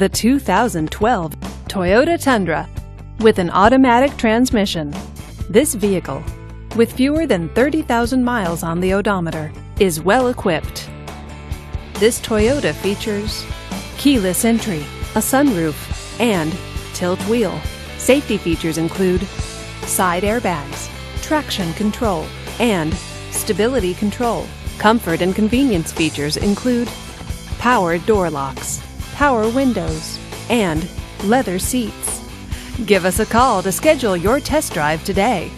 the 2012 Toyota Tundra. With an automatic transmission, this vehicle, with fewer than 30,000 miles on the odometer, is well equipped. This Toyota features keyless entry, a sunroof, and tilt wheel. Safety features include side airbags, traction control, and stability control. Comfort and convenience features include power door locks, power windows, and leather seats. Give us a call to schedule your test drive today.